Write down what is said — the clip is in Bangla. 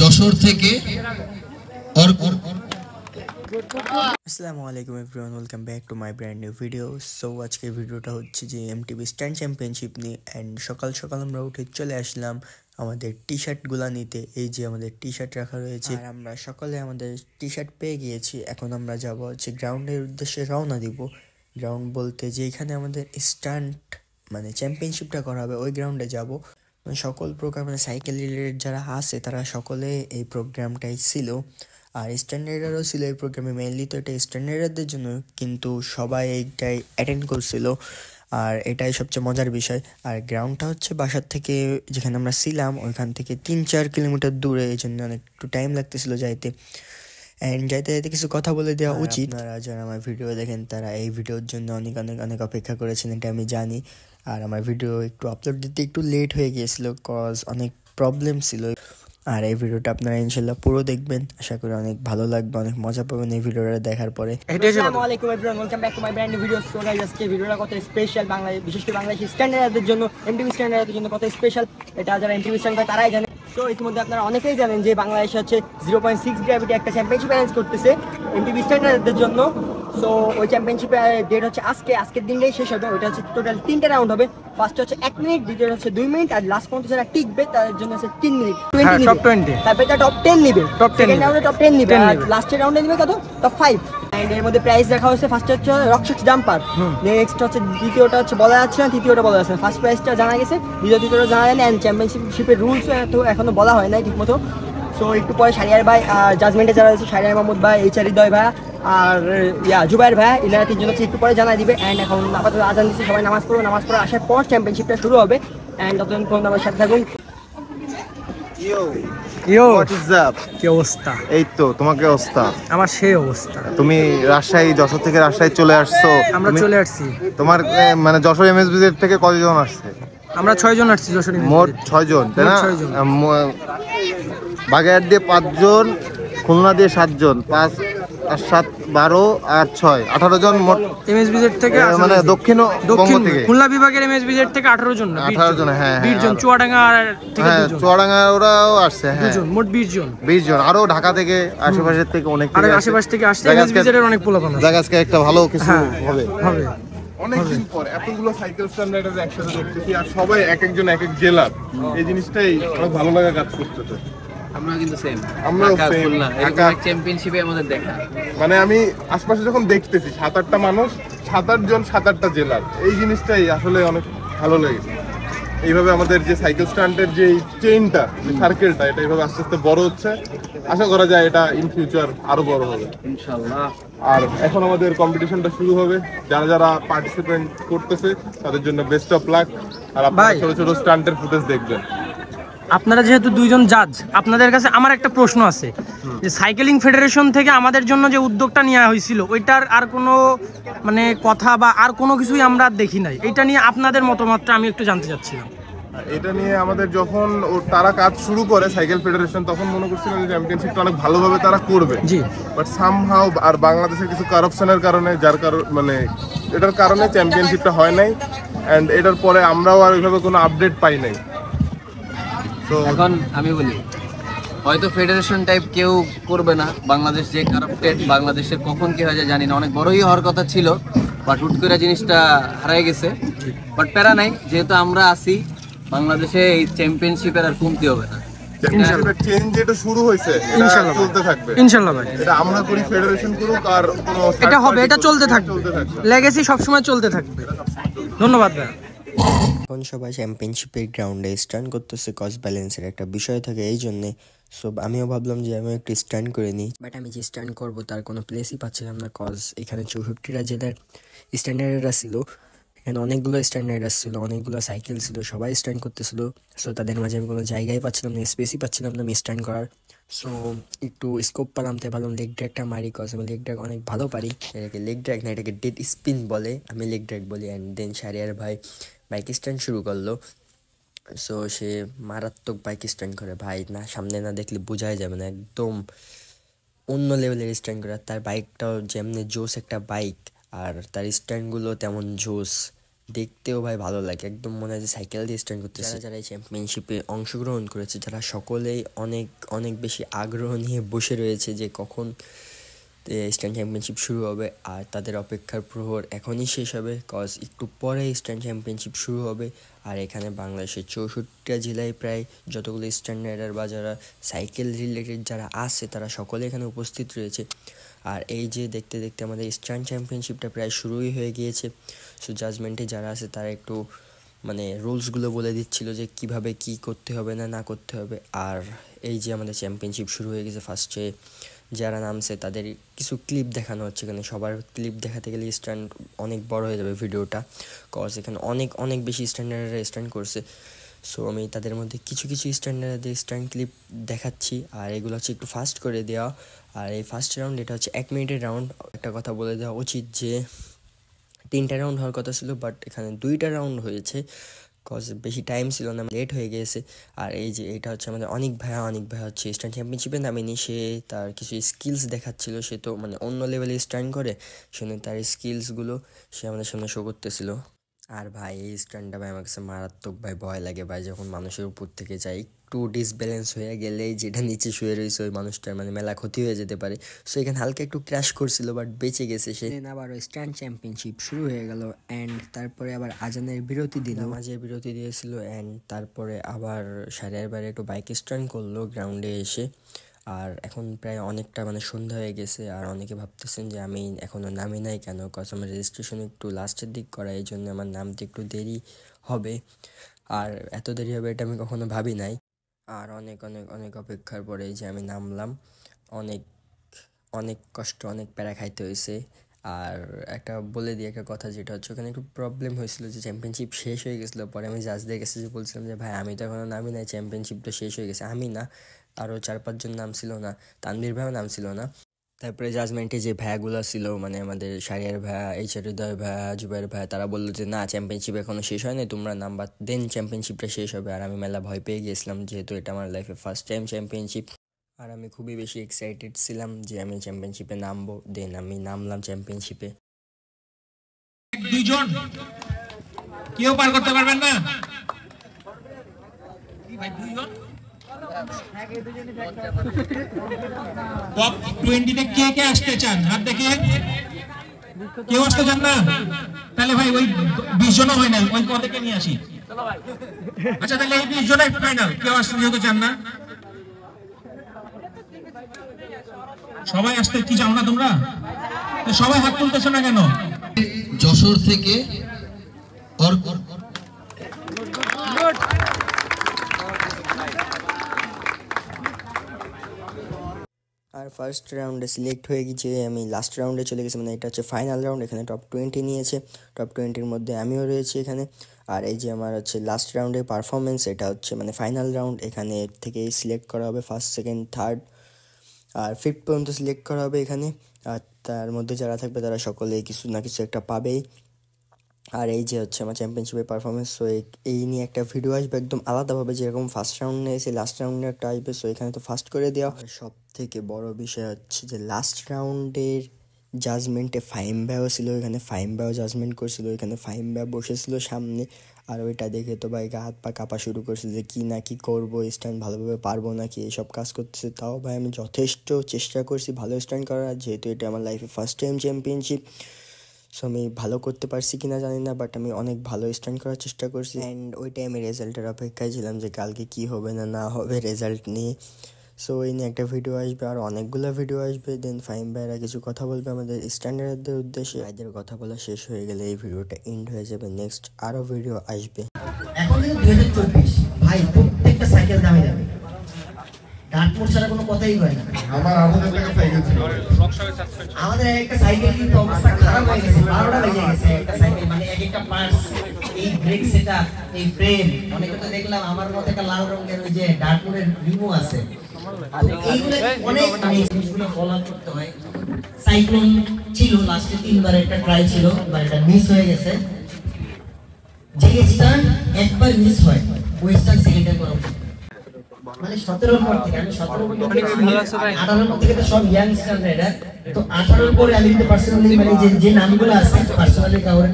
যশোর থেকে আসসালামু আলাইকুম everyone, welcome back to my brand new video. So আজকের ভিডিওটা হচ্ছে যে এমটিবি স্ট্যান্ড চ্যাম্পিয়নশিপ নিয়ে। অ্যান্ড সকাল সকাল আমরা উঠে চলে আসলাম আমাদের টি শার্টগুলো নিতে। এই যে আমাদের টি শার্ট রাখা রয়েছে, আর আমরা সকালে আমাদের টি শার্ট পেয়ে গিয়েছি। এখন আমরা যাব হচ্ছে গ্রাউন্ডের উদ্দেশ্যে রওনা দিব। গ্রাউন্ড বলতে যেখানে আমাদের স্ট্যান্ড মানে চ্যাম্পিয়নশিপটা করা হবে ওই গ্রাউন্ডে যাব। সকল প্রকার মানে সাইকেল রিলেটেড যারা আছে তারা সকলে এই প্রোগ্রামটাই ছিল, আর স্ট্যান্ডার্ডারও ছিল এই প্রোগ্রামে। মেইনলি তো এটা স্ট্যান্ডার্ডারদের জন্য, কিন্তু সবাই এইটাই অ্যাটেন্ড করছিল, আর এটাই সবচেয়ে মজার বিষয়। আর গ্রাউন্ডটা হচ্ছে বাসার থেকে যেখানে আমরা ছিলাম ওইখান থেকে 3-4 কিলোমিটার দূরে, এই জন্য অনেক একটু টাইম লাগতেছিল যাইতে। অ্যান্ড যাইতে যাইতে কিছু কথা বলে দেওয়া উচিত। আপনারা যারা আমার ভিডিও দেখেন তারা এই ভিডিওর জন্য অনেক অনেক অনেক অপেক্ষা করেছেন, এটা আমি জানি। আর আমার ভিডিও একটু আপলোড দিতে একটু লেট হয়ে গিয়েছিল, কজ অনেক প্রবলেম ছিল। আর এই ভিডিওটা আপনারা ইনশাল্লাহ পুরো দেখবেন, আশা করি অনেক ভালো লাগবে, অনেক মজা পাবেন এই ভিডিওটা দেখার পরে। আসসালামু আলাইকুম everyone, welcome back to my brand new video. So guys, আজকে ভিডিওটা কত স্পেশাল, বাংলাদেশ বিশেষ করে বাংলাদেশি স্ট্যান্ডার্ডদের জন্য, এমটিভি স্ট্যান্ডার্ডদের জন্য কত স্পেশাল এটা যারা এমটিভি স্ট্যান্ড করে তারাই জানে। সো ইতিমধ্যে আপনারা অনেকেই জানেন যে বাংলাদেশ হচ্ছে 0.6 গ্র্যাভিটি একটা চ্যাম্পিয়নশিপ অ্যারেঞ্জ করতেছে এমটিভি স্ট্যান্ডার্ডদের জন্য। সো ওই চ্যাম্পিয়নশিপের ডেট হচ্ছে আজকের দিনটাই শেষ হবে। ওইটা হচ্ছে টোটাল 3টা রাউন্ড হবে। ফার্স্ট হচ্ছে 1 মিনিট, দ্বিতীয় হচ্ছে 2 মিনিট, আর লাস্ট পর্যন্ত যারা টিকবে তাদের জন্য হচ্ছে 3 মিনিট 20 টপ 20, তারপরে টপ 10 নিবে, সেকেন্ড রাউন্ডে টপ 10 নিবে, আর লাস্টের রাউন্ডে নিবে কত টপ 5। এন্ড এর মধ্যে প্রাইস দেখা হচ্ছে ফার্স্ট হচ্ছে রকশক জাম্পার, নেক্সট হচ্ছে দ্বিতীয়টা হচ্ছে বলা যাচ্ছে না, তৃতীয়টা বলা যাচ্ছে না। ফার্স্ট প্রাইসটা জানা গেছে, তৃতীয়টা জানা যায় না। এন্ড চ্যাম্পিয়নশিপের রুলস তো এখনো বলা হয় নাই ঠিকমতো। সো একটু পরে শারিয়ার ভাই জাজমেন্টে যারা আছে, শারিয়ার মাহমুদ ভাই, এইচআর হৃদয় ভাই আর জুবাইর ভাই, এনারা তিনজন হচ্ছে একটু পরে জানাই দিবে। অ্যান্ড এখন আপাতত আজান দিচ্ছে, সবাই নামাজ পড়ো, নামাজ পড়ে আসার পর চ্যাম্পিয়নশিপটা শুরু হবে। অ্যান্ড ততক্ষণ পর্যন্ত আমার সাথে থাকুন। কি অবস্থা? এই তো তোমাকে অবস্থা, আমার সেই অবস্থা। তুমি রাজশাহী, যশোর থেকে রাজশাহী চলে আসছো। আমরা চলে আসছি। তোমার মানে যশোর এমএসবিজেড থেকে কতজন আসছে? আমরা 6 জন আসছি যশোর। মোট 6 জন, তাই না? বাগেরহাট দিয়ে 5 জন, খুলনা দিয়ে 7 জন, 5 আর 7 12 আর 6 18 জন মোট এমএসবিজেড থেকে, মানে দক্ষিণ থেকে খুলনা বিভাগের এমএসবিজেড থেকে 18 জন, 18 জন। হ্যাঁ 20 জন চুয়াডাঙ্গা থেকে, 2 জন চুয়াডাঙ্গা ওরাও আসছে। হ্যাঁ 2 জন, মোট 20 জন। 20 জন, আরো ঢাকা থেকে আশেপাশের থেকে অনেক আর আশেপাশ থেকে আসছে এমএসবিজেড এর অনেক পোলাপান আছে। আজকে একটা ভালো কিছু হবে। অনেকদিন পর এতগুলো সাইকেল স্ট্যান্ডার্ড একসাথে দেখতেছি, আর সবাই এক একজন এক এক জেলার। এই জিনিসটাই অনেক ভালো লাগা কাজ করতেছে। আমরা কিন্তু সেম, আমরাও সেম এরকম চ্যাম্পিয়নশিপে আমাদের দেখা। মানে আমি আশপাশে যখন দেখতেছি 7-8টা মানুষ, 7-8 জন, 7-8টা জেলার, এই জিনিসটাই আসলে অনেক ভালো লেগেছে। এইভাবে আমাদের যে সাইকেল স্ট্যান্ডের যে চেইনটা, যে সার্কেলটা, এটা এইভাবে আস্তে আস্তে বড় হচ্ছে। আশা করা যায় এটা ইন ফিউচার আরো বড় হবে ইনশাআল্লাহ। আর এখন আমাদের কম্পিটিশনটা শুরু হবে। যারা যারা পার্টিসিপেন্ট করতেছে তাদের জন্য বেস্ট অফ লাক। আর আপনারা ছোট ছোট স্টান্টের ফুটেজ দেখবেন। আপনারা যেহেতু 2 জন জাজ, আপনাদের কাছে আমার একটা প্রশ্ন আছে, যে সাইকেলিং ফেডারেশন থেকে আমাদের জন্য যে উদ্যোগটা নেওয়া হয়েছিল ওইটার আর কোনো মানে কথা বা আর কোনো কিছুই আমরা দেখি নাই। এটা নিয়ে আপনাদের মতামতটা আমি একটু জানতে চাচ্ছিলাম। এটা নিয়ে আমাদের যখন তারা কাজ শুরু করে সাইকেল ফেডারেশন, তখন মনে করছিল যে চ্যাম্পিয়নশিপটা অনেক ভালোভাবে তারা করবে। জি, বাট সামহাউ আর বাংলাদেশের কিছু কারাপশনের কারণে, যার কারণে মানে এটার কারণে চ্যাম্পিয়নশিপটা হয় নাই। অ্যান্ড এটার পরে আমরাও আর ওইভাবে কোনো আপডেট পাই নাই। তো এখন আমি বলি, হয়তো ফেডারেশন টাইপ কেউ করবে না। বাংলাদেশ যে কারাপ্টেড, বাংলাদেশের কখন কি হয়ে যায় জানি না। অনেক বড়ই হওয়ার কথা ছিল, বাট হুট করে জিনিসটা হারাই গেছে। বাট প্যারা নাই, যেহেতু আমরা আছি বাংলাদেশে, এই চ্যাম্পিয়নশিপের আর কমতি হবে না। চ্যাম্পিয়নশিপের চেঞ্জ যেটা শুরু হয়েছে ইনশাআল্লাহ চলতে থাকবে। ইনশাআল্লাহ ভাই, এটা আমরা করি, ফেডারেশন করুক, আর কোনো এটা হবে, এটা চলতে থাকবে, লেগেসি সবসময় চলতে থাকবে। ধন্যবাদ ভাই। এখন সবাই চ্যাম্পিয়নশিপের গ্রাউন্ডে স্ট্যান্ড করতেছে, কজ ব্যালেন্সের একটা বিষয় থাকে এই জন্যে। সো আমিও ভাবলাম যে আমি একটু স্ট্যান্ড করে নিই, বাট আমি যে স্ট্যান্ড করবো তার কোনো প্লেসই পাচ্ছিলাম না, কজ এখানে 64টা জেলার স্ট্যান্ডার্ডরা ছিল। এখানে অনেকগুলো স্ট্যান্ডার্ড ছিল, অনেকগুলো সাইকেল ছিল, সবাই স্ট্যান্ড করতেছিল। সো তাদের মাঝে আমি কোনো জায়গায় পাচ্ছিলাম না, স্পেসই পাচ্ছিলাম না আমি স্ট্যান্ড করার। সো একটু স্কোপ পেলাম, তাই ভাবলাম লেগ ড্র্যাগটা মারি, কজ আমি লেগ ড্র্যাগ অনেক ভালো পারি। এটাকে লেগ ড্র্যাগ না, এটাকে ডেড স্পিন বলে, আমি লেগ ড্র্যাগ বলি। অ্যান্ড দেন শারিয়ার ভাই বাইক স্ট্যান্ড শুরু করলো। সো সে মারাত্মক বাইক স্ট্যান্ড করে ভাই, না সামনে না দেখলে বোঝাই যাবে না, একদম অন্য লেভেলের স্ট্যান্ড করে। তার বাইকটাও যেমনি জোস একটা বাইক, আর তার স্ট্যান্ডগুলো তেমন জোস। দেখতেও ভাই ভালো লাগে, একদম মনে হয় যে সাইকেল দিয়ে স্ট্যান্ড করতেছে। যারা এই চ্যাম্পিয়নশিপে অংশগ্রহণ করেছে তারা সকলেই অনেক অনেক বেশি আগ্রহ নিয়ে বসে রয়েছে যে কখন স্ট্যান্ড চ্যাম্পিয়নশিপ শুরু হবে। আর তাদের অপেক্ষার প্রহর এখনই শেষ হবে, কজ একটু পরে স্ট্যান্ড চ্যাম্পিয়নশিপ শুরু হবে। আর এখানে বাংলাদেশের 64টা জেলায় প্রায় যতগুলো স্ট্যান্ড রাইডার বা যারা সাইকেল রিলেটেড যারা আছে তারা সকলে এখানে উপস্থিত রয়েছে। আর এই যে দেখতে দেখতে আমাদের স্ট্যান্ড চ্যাম্পিয়নশিপটা প্রায় শুরুই হয়ে গিয়েছে। সো জাজমেন্টে যারা আছে তারা একটু মানে রুলসগুলো বলে দিচ্ছিল যে কিভাবে কি করতে হবে না করতে হবে। আর এই যে আমাদের চ্যাম্পিয়নশিপ শুরু হয়ে গেছে, ফার্স্টে যারা নামছে তাদের কিছু ক্লিপ দেখানো হচ্ছে। এখানে সবার ক্লিপ দেখাতে গেলে স্ট্যান্ড অনেক বড় হয়ে যাবে ভিডিওটা, কজ এখানে অনেক অনেক বেশি স্ট্যান্ডার্ডরা স্ট্যান্ড করছে। সো আমি তাদের মধ্যে কিছু কিছু স্ট্যান্ডার্ডদের স্ট্যান্ড ক্লিপ দেখাচ্ছি। আর এগুলো হচ্ছে একটু ফাস্ট করে দেওয়া। আর এই ফার্স্ট রাউন্ড এটা হচ্ছে 1 মিনিটের রাউন্ড। একটা কথা বলে দেওয়া উচিত যে 3টা রাউন্ড হওয়ার কথা ছিল, বাট এখানে 2টা রাউন্ড হয়েছে, কজ বেশি টাইম ছিল না, লেট হয়ে গিয়েছে। আর এই যে এটা হচ্ছে আমাদের অনেক ভাইয়া হচ্ছে স্ট্যান্ড চ্যাম্পিয়নশিপে নামেনি, সে তার কিছু স্কিলস দেখাচ্ছিল। সে তো মানে অন্য লেভেলে স্ট্যান্ড করে, শুনে তার স্কিলসগুলো সে আমাদের সামনে শো করতেছিল। আর ভাই এই স্ট্যান্ডটা ভাই আমার কাছে মারাত্মক ভাই ভয় লাগে ভাই, যখন মানুষের উপর থেকে যায় একটু ডিসব্যালেন্স হয়ে গেলেই যেটা নিচে শুয়ে রয়েছে ওই মানুষটার মানে মেলা ক্ষতি হয়ে যেতে পারে। সো এখানে হালকা একটু ক্র্যাশ করছিল, বাট বেঁচে গেছে সে। আবার স্ট্যান্ড চ্যাম্পিয়নশিপ শুরু হয়ে গেল, অ্যান্ড তারপরে আবার আজানের বিরতি দিল, মাঝে বিরতি দিয়েছিল। অ্যান্ড তারপরে আবার 11:30 একটু বাইক স্ট্যান্ড করলো গ্রাউন্ডে এসে। আর এখন প্রায় অনেকটা মানে সন্ধ্যা হয়ে গেছে। আর অনেকে ভাবতেছেন যে আমি এখনও নামি নাই কেন, কজ আমার রেজিস্ট্রেশন একটু লাস্টের দিক করা, এই জন্য আমার নামতে একটু দেরি হবে। আর এত দেরি হবে এটা আমি কখনো ভাবি নাই। আর অনেক অনেক অনেক অপেক্ষার পরে যে আমি নামলাম, অনেক অনেক কষ্ট, অনেক প্যারা খাইতে হয়েছে। আর একটা বলে দিই একটা কথা, যেটা হচ্ছে ওখানে একটু প্রবলেম হয়েছিল যে চ্যাম্পিয়নশিপ শেষ হয়ে গেছিলো। পরে আমি জাজদের কাছে যে বলছিলাম যে ভাই আমি তো এখনও নামি নাই, চ্যাম্পিয়নশিপ তো শেষ হয়ে গেছে। আমি না, আরও 4-5 জন নাম ছিল না, তানভীর ভাইও নাম ছিল না। তারপরে জাজমেন্টে যে ভাইয়াগুলো ছিল মানে আমাদের শারিয়ার ভাইয়া, হৃদয় ভাইয়া, জুবাইর ভাইয়া, তারা বললো যে না চ্যাম্পিয়নশিপ এখনও শেষ হয়নি, তোমরা নাম্বার দেন চ্যাম্পিয়নশিপটা শেষ হবে। আর আমি মেলা ভয় পেয়ে গিয়েছিলাম, যেহেতু এটা আমার লাইফে ফার্স্ট টাইম চ্যাম্পিয়নশিপ। আর আমি খুবই বেশি এক্সাইটেড ছিলাম যে আমি চ্যাম্পিয়নশিপে নামবো। দেন আমি নামলাম চ্যাম্পিয়নশিপে। 2 জন কেউ পার করতে পারবেন না ভাই, 2 জন টপ 20 তে কে কে আসতে চান হাত দেখে? কেউ আসতে চান না? তাহলে ভাই ওই 20 জন হয় না, ওই পদেকে নিয়ে আসি। আচ্ছা তাহলে এই 20 জনই ফাইনাল, কেউ আসতে যেতে চান না? সবাই আসতে কি চাও না তোমরা? তো সবাই হাত তুলতেছ না কেন? যশোর থেকে আর ফার্স্ট রাউন্ডে সিলেক্ট হয়ে গিয়েছে, আমি লাস্ট রাউন্ডে চলে গেছি, মানে এটা হচ্ছে ফাইনাল রাউন্ড। এখানে টপ 20 নিয়েছে, টপ 20-র মধ্যে আমিও রয়েছি এখানে। আর এই যে আমার হচ্ছে লাস্ট রাউন্ডের পারফরমেন্স, এটা হচ্ছে মানে ফাইনাল রাউন্ড, এখানে থেকে সিলেক্ট করা হবে 1st, 2nd, 3rd আর 5th পর্যন্ত সিলেক্ট করা হবে এখানে। আর তার মধ্যে যারা থাকবে তারা সকলে কিছু না কিছু একটা পাবেই। আর এই যে হচ্ছে আমার চ্যাম্পিয়নশিপের পারফরমেন্স। সো এই নিয়ে একটা ভিডিও আসবে একদম আলাদাভাবে, যেরকম ফার্স্ট রাউন্ডে এসে লাস্ট রাউন্ডে একটা আসবে। সো এখানে তো ফার্স্ট করে দেওয়া। সব থেকে বড় বিষয় হচ্ছে যে লাস্ট রাউন্ডের জাজমেন্টে ফাহিম ভাইও ছিল, এখানে ফাহিম ভাইও জাজমেন্ট করছিল, এখানে ফাহিম ভাই বসেছিল সামনে। আর ওইটা দেখে তো ভাই হাত পা কাঁপা শুরু করছে যে কি না কি করবো, স্ট্যান্ড ভালোভাবে পারবো নাকি, এইসব কাজ করতেছে। তাও ভাই আমি যথেষ্ট চেষ্টা করছি ভালো স্ট্যান্ড করার, যেহেতু এটা আমার লাইফে ফার্স্ট টাইম চ্যাম্পিয়নশিপ। সো আমি ভালো করতে পারছি কিনা জানি না, বাট আমি অনেক ভালো স্ট্যান্ড করার চেষ্টা করছি। অ্যান্ড ওই টাইমে রেজাল্টের অপেক্ষায় ছিলাম যে কালকে কি হবে না হবে রেজাল্ট নিয়ে। সো এই নিয়ে একটা ভিডিও আসবে, আর অনেকগুলো ভিডিও আসবে। দেন ফাহিম ভাইরা কিছু কথা বলবে আমাদের স্ট্যান্ডার্ডদের উদ্দেশ্যে। এদের কথা বলা শেষ হয়ে গেলে এই ভিডিওটা এন্ড হয়ে যাবে, নেক্সট আরও ভিডিও আসবে। এখন কিন্তু 2024 ভাই, প্রত্যেকটা সাইকেল দামি দামি, ডাটমোর ছাড়া কোনো কথাই হয় না। আমার 8000 টাকা সাইকেল ছিল, আমাদের একটা সাইকেল কিন্তু অবস্থা খারাপ হয়ে গেছে, 12টা বেজে গেছে একটা সাইকেল, মানে এক একটা পার্টস, এই ব্রেক সেটআপ, এই ফ্রেম, অনেকে তো দেখলাম আমার মতো একটা লাল রঙের ওই যে ডাটমোরের রিমু আছে। এইগুলো অনেক জিনিসগুলো ফলো করতে হয়। সাইক্লোন ছিল লাস্টে 3বার একটা ট্রাই ছিল, বাট এটা মিস হয়ে গেছে। যে স্টার্ট একবার মিস হয়, ওই স্টার্ট সেকেন্ডে করো। মানে 17 পর থেকে আমি 17 পর থেকে 18 পর থেকে তো সব ইয়াং স্ট্যান্ডার্ড, তো 18 পরে আমি পার্সোনালি মানে যে নামগুলো আছে পার্সোনালি কাউরে